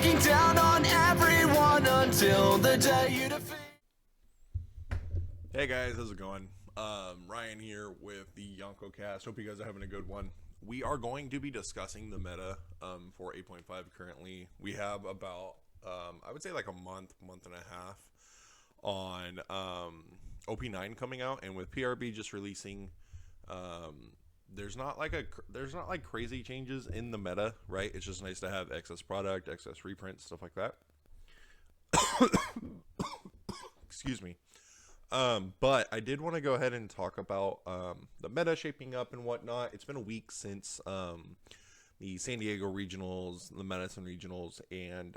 looking down on everyone until the day you defeat. Hey guys, how's it going? Ryan here with the Yonko cast. Hope you guys are having a good one. We are going to be discussing the meta for 8.5 currently. We have about, I would say like a month and a half on OP9 coming out, and with PRB just releasing, there's not like crazy changes in the meta, right? It's just nice to have excess product, excess reprints, stuff like that. Excuse me. But I did want to go ahead and talk about the meta shaping up and whatnot. It's been a week since the San Diego regionals, the Madison regionals, and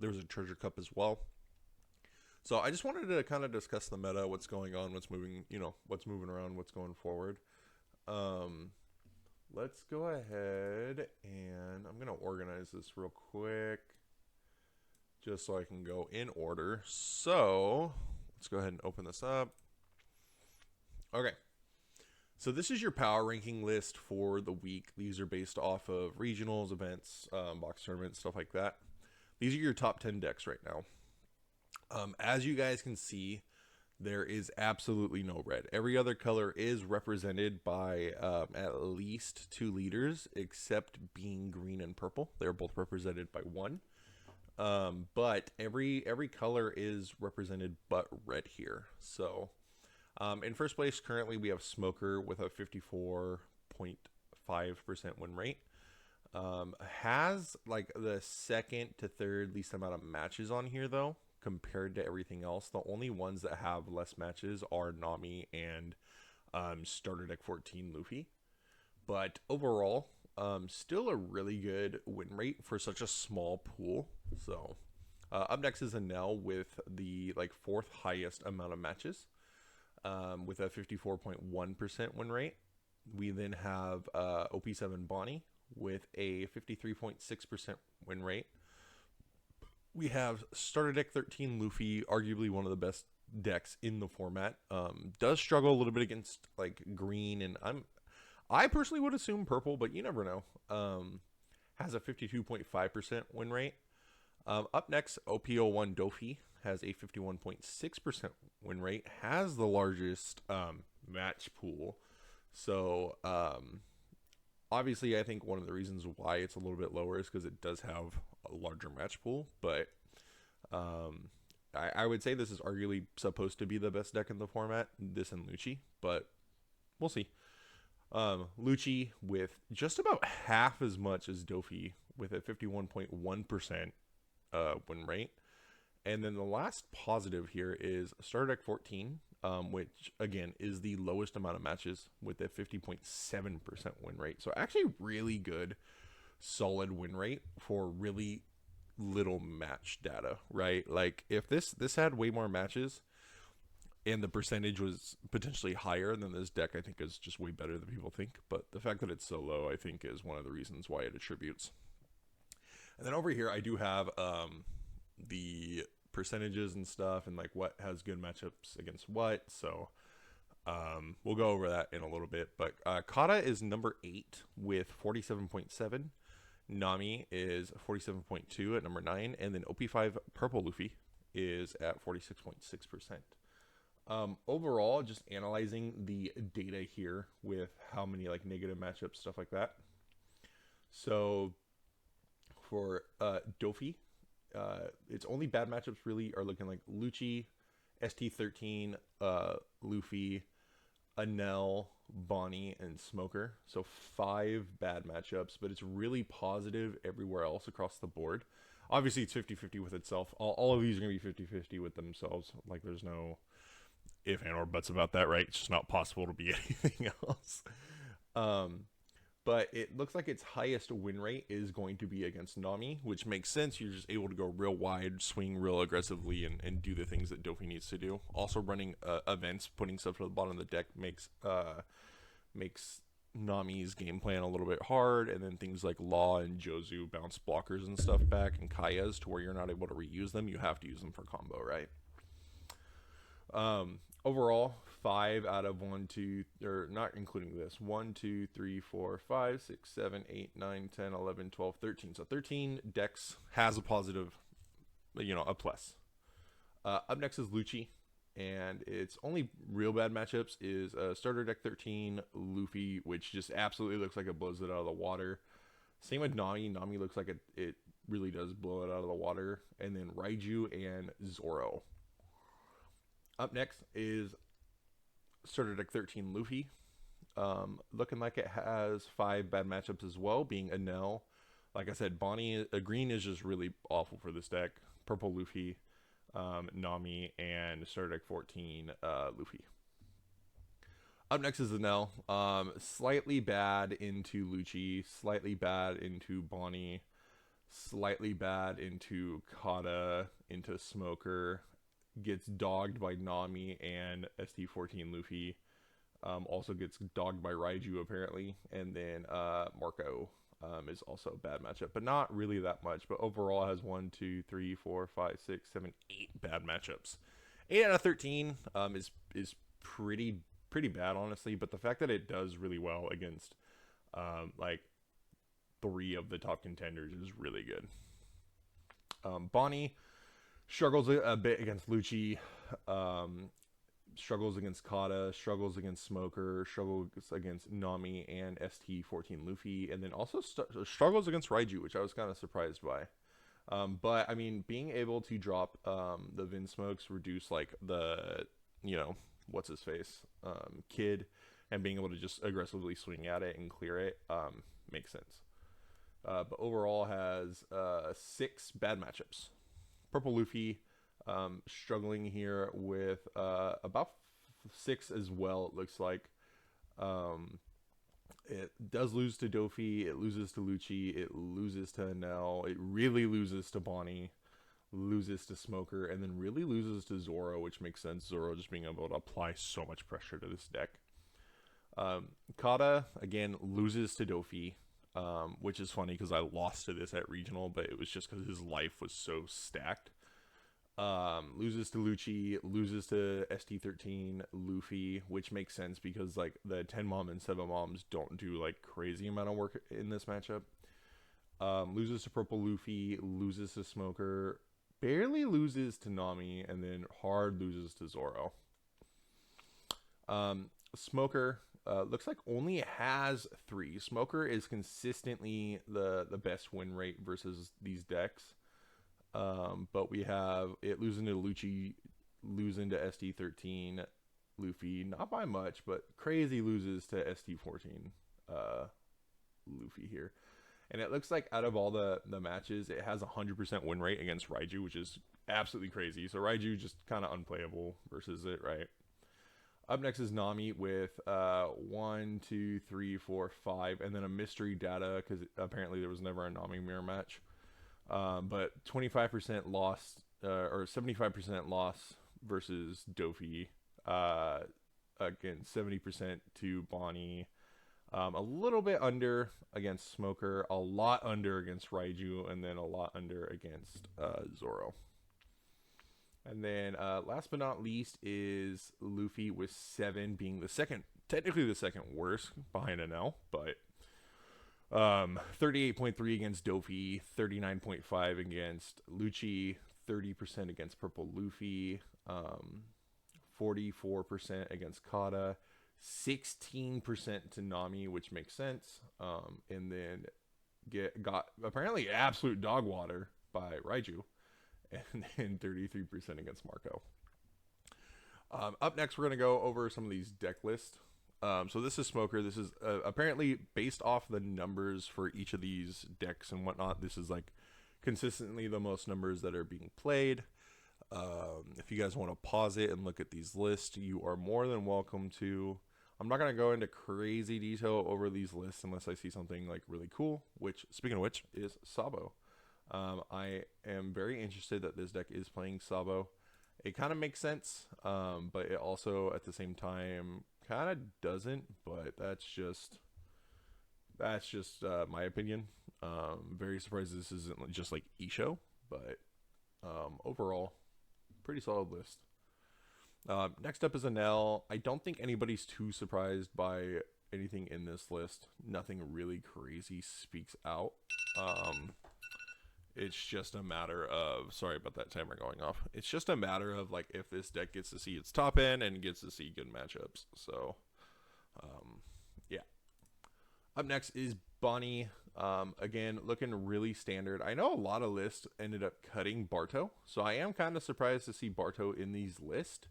there was a Treasure Cup as well. So I just wanted to kind of discuss the meta, what's going on, what's moving, what's moving around, what's going forward. Let's go ahead and I'm going to organize this real quick just so I can go in order. So let's go ahead and open this up. Okay. So this is your power ranking list for the week. These are based off of regionals, events, box tournaments, stuff like that. These are your top 10 decks right now. As you guys can see, there is absolutely no red. Every other color is represented by at least 2 leaders, except being green and purple. They're both represented by 1. But every color is represented but red here. So in first place currently we have Smoker with a 54.5% win rate. Has like the second to third least amount of matches on here though, compared to everything else. The only ones that have less matches are Nami and Starter Deck 14 Luffy. But overall, still a really good win rate for such a small pool. So up next is Enel with the 4th highest amount of matches, with a 54.1% win rate. We then have OP7 Bonnie with a 53.6% win rate. We have Starter Deck 13 Luffy, arguably one of the best decks in the format. Does struggle a little bit against green, and I personally would assume purple, but you never know. Has a 52.5% win rate. Up next, OP01 Dofi has a 51.6% win rate. Has the largest match pool. So obviously, I think one of the reasons why it's a little bit lower is because it does have a larger match pool. But I would say this is arguably supposed to be the best deck in the format, this and Lucci, but we'll see. Lucci with just about half as much as Dofi with a 51.1% win rate. And then the last positive here is Starter Deck 14, which again is the lowest amount of matches with a 50.7% win rate. So actually really good, solid win rate for really little match data, right? Like if this had way more matches and the percentage was potentially higher than this deck, I think is just way better than people think. But the fact that it's so low, I think, is one of the reasons why it attributes. And then over here, I do have the percentages and stuff and what has good matchups against what. So we'll go over that in a little bit. But Kata is number 8 with 47.7. Nami is 47.2 at number 9. And then OP5 Purple Luffy is at 46.6%. Overall, just analyzing the data here with how many negative matchups, stuff like that. So for Dofi, its only bad matchups really are looking like Lucci, ST13, Luffy, Enel, Bonnie, and Smoker. So 5 bad matchups, but it's really positive everywhere else across the board. Obviously, it's 50-50 with itself. All of these are going to be 50-50 with themselves. There's no if and or buts about that, right? It's just not possible to be anything else. But it looks like its highest win rate is going to be against Nami, which makes sense. You're just able to go real wide, swing real aggressively, and do the things that Dofi needs to do. Also running events, putting stuff to the bottom of the deck makes Nami's game plan a little bit hard, and then things like Law and Jozu bounce blockers and stuff back, and Kaya's to where you're not able to reuse them. You have to use them for combo, right? Overall, 5 out of 1, 2, or not including this, 1, 2, 3, 4, 5, 6, 7, 8, 9, 10, 11, 12, 13. So 13 decks has a positive, a plus. Up next is Lucci, and its only real bad matchups is starter deck 13, Luffy, which just absolutely looks like it blows it out of the water. Same with Nami. Nami looks like it really does blow it out of the water. And then Raiju and Zoro. Up next is starter deck 13, Luffy. Looking like it has 5 bad matchups as well, being Enel. Like I said, Bonnie, green is just really awful for this deck. Purple Luffy, Nami, and starter deck 14, Luffy. Up next is Enel. Slightly bad into Lucci, slightly bad into Bonnie, slightly bad into Kata, into Smoker. Gets dogged by Nami and ST14 Luffy. Also gets dogged by Raiju apparently. And then Marco is also a bad matchup, but not really that much. But overall has 1, 2, 3, 4, 5, 6, 7, 8 bad matchups. 8 out of 13 is pretty bad, honestly. But the fact that it does really well against like 3 of the top contenders is really good. Bonnie struggles a bit against Lucci, struggles against Kata, struggles against Smoker, struggles against Nami and ST14 Luffy, and then also struggles against Raiju, which I was kind of surprised by. But I mean, being able to drop the Vinsmokes, reduce like the, what's his face, Kid, and being able to just aggressively swing at it and clear it makes sense. But overall has 6 bad matchups. Purple Luffy struggling here with about 6 as well, it looks like. It does lose to Dofi, it loses to Lucci, it loses to Enel, it really loses to Bonnie, loses to Smoker, and then really loses to Zoro, which makes sense. Zoro just being able to apply so much pressure to this deck. Kata, again, loses to Dofi, which is funny because I lost to this at Regional, but it was just because his life was so stacked. Loses to Lucci, loses to ST13 Luffy, which makes sense because like the 10 mom and 7 moms don't do like crazy amount of work in this matchup. Loses to Purple Luffy, loses to Smoker, barely loses to Nami, and then hard loses to Zoro. Smoker looks like only has 3. Smoker is consistently the best win rate versus these decks. But we have it losing to Lucci, losing to ST13 Luffy, not by much, but crazy loses to ST14 Luffy here. And it looks like out of all the matches, it has 100% win rate against Raiju, which is absolutely crazy. So Raiju just kind of unplayable versus it, right? Up next is Nami with 1, 2, 3, 4, 5, and then a mystery data because apparently there was never a Nami mirror match. But 25% loss or 75% loss versus Dofi. Again, 70% to Bonnie. A little bit under against Smoker, a lot under against Raiju, and then a lot under against Zoro. And then last but not least is Luffy with 7 being technically the second worst behind Enel, but 38.3 against Dofi, 39.5 against Lucci, 30% against Purple Luffy, 44% against Kata, 16% to Nami, which makes sense, and then got apparently absolute dog water by Raiju, and then 33% against Marco. Up next, we're going to go over some of these deck lists. So this is Smoker. This is apparently based off the numbers for each of these decks and whatnot. This is like consistently the most numbers that are being played. If you guys want to pause it and look at these lists, you are more than welcome to. I'm not going to go into crazy detail over these lists unless I see something like really cool, which, speaking of which, is Sabo. I am very interested that this deck is playing Sabo. It kind of makes sense, but it also at the same time kind of doesn't, but that's just my opinion. Very surprised this isn't just like Isho, but overall pretty solid list. Next up is Anel. I don't think anybody's too surprised by anything in this list. Nothing really crazy speaks out. It's just a matter of, sorry about that timer going off. It's just a matter of like if this deck gets to see its top end and gets to see good matchups. So, yeah. Up next is Bonnie. Again, looking really standard. I know a lot of lists ended up cutting Barto, so I am kind of surprised to see Barto in these lists.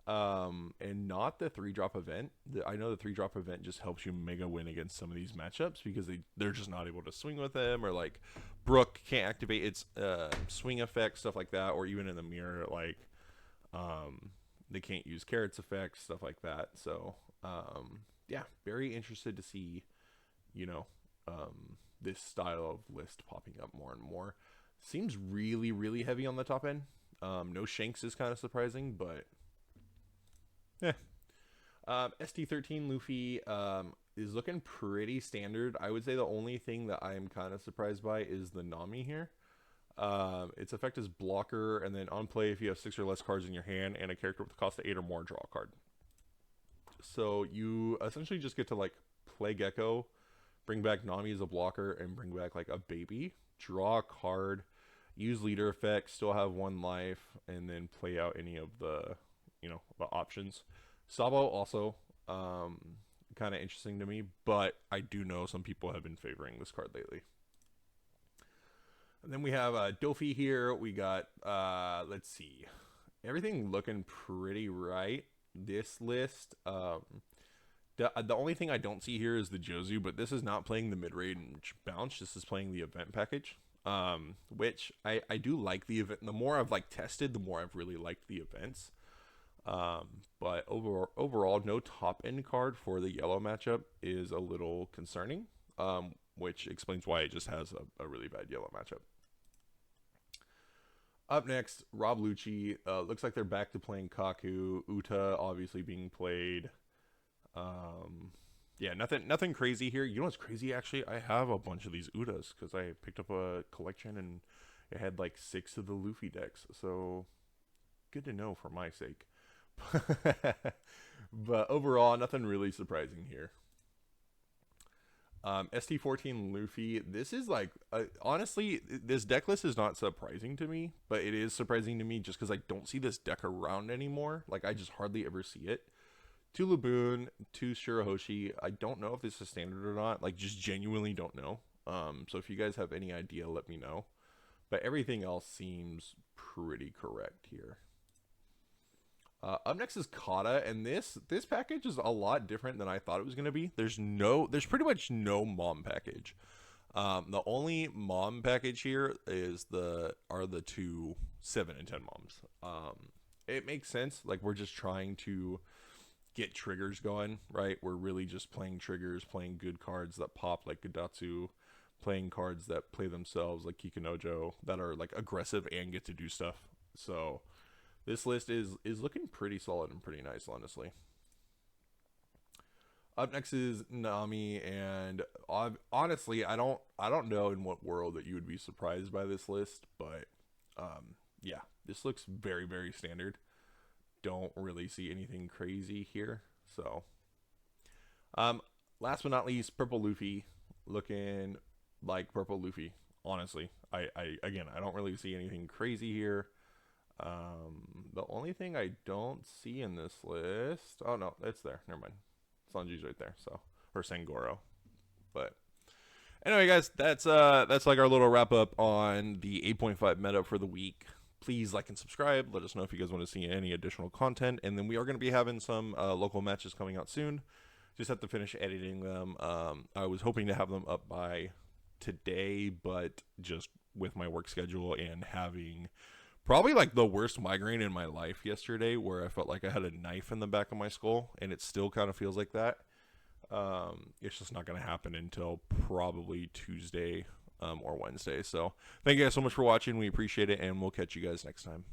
And not the 3-drop event. I know the 3-drop event just helps you mega win against some of these matchups because they're just not able to swing with them, or like Brook can't activate its swing effect, stuff like that, or even in the mirror, like they can't use Carrot's effect, stuff like that. So yeah, very interested to see, you know, this style of list popping up more and more. Seems really, really heavy on the top end. No Shanks is kind of surprising, but yeah. ST13 Luffy is looking pretty standard. I would say the only thing that I am kind of surprised by is the Nami here. Its effect is blocker, and then on play, if you have 6 or less cards in your hand and a character with a cost of 8 or more, draw a card. So you essentially just get to like play Gecko, bring back Nami as a blocker, and bring back like a baby, draw a card, use leader effect, still have 1 life, and then play out any of the, you know, the options. Sabo also kind of interesting to me, but I do know some people have been favoring this card lately. And then we have Dofi here. We got, let's see, everything looking pretty right. This list, the only thing I don't see here is the Jozu, but this is not playing the mid-range bounce. This is playing the event package, which I do like the event. The more I've like tested, the more I've really liked the events. But overall, no top end card for the yellow matchup is a little concerning, which explains why it just has a really bad yellow matchup. Up next, Rob Lucci. Looks like they're back to playing Kaku. Uta obviously being played. Yeah, nothing crazy here. You know what's crazy? Actually, I have a bunch of these Utas because I picked up a collection and it had like 6 of the Luffy decks. So good to know for my sake. But overall, nothing really surprising here. ST14 Luffy. This is like, honestly, this deck list is not surprising to me, but it is surprising to me just because I don't see this deck around anymore. Like, I just hardly ever see it. 2 Laboon, 2 Shirahoshi. I don't know if this is standard or not. Like, just genuinely don't know. So if you guys have any idea, let me know. But everything else seems pretty correct here. Up next is Kata, and this package is a lot different than I thought it was going to be. There's pretty much no mom package. The only mom package here are the 2 7 and 10 moms. It makes sense. Like, we're just trying to get triggers going, right? We're really just playing triggers, playing good cards that pop like Gudatsu, playing cards that play themselves like Kikunojo, that are like aggressive and get to do stuff. So this list is looking pretty solid and pretty nice, honestly. Up next is Nami, and honestly, I don't know in what world that you would be surprised by this list, but yeah, this looks very, very standard. Don't really see anything crazy here. So last but not least, Purple Luffy, looking like Purple Luffy. Honestly, I don't really see anything crazy here. The only thing I don't see in this list, oh no, it's there. Never mind. Sanji's right there. So, or Sangoro. But anyway, guys, that's like our little wrap up on the 8.5 meta for the week. Please like and subscribe. Let us know if you guys want to see any additional content. And then we are going to be having some local matches coming out soon. Just have to finish editing them. I was hoping to have them up by today, but just with my work schedule and having probably like the worst migraine in my life yesterday, where I felt like I had a knife in the back of my skull, and it still kind of feels like that. It's just not going to happen until probably Tuesday or Wednesday. So thank you guys so much for watching. We appreciate it, and we'll catch you guys next time.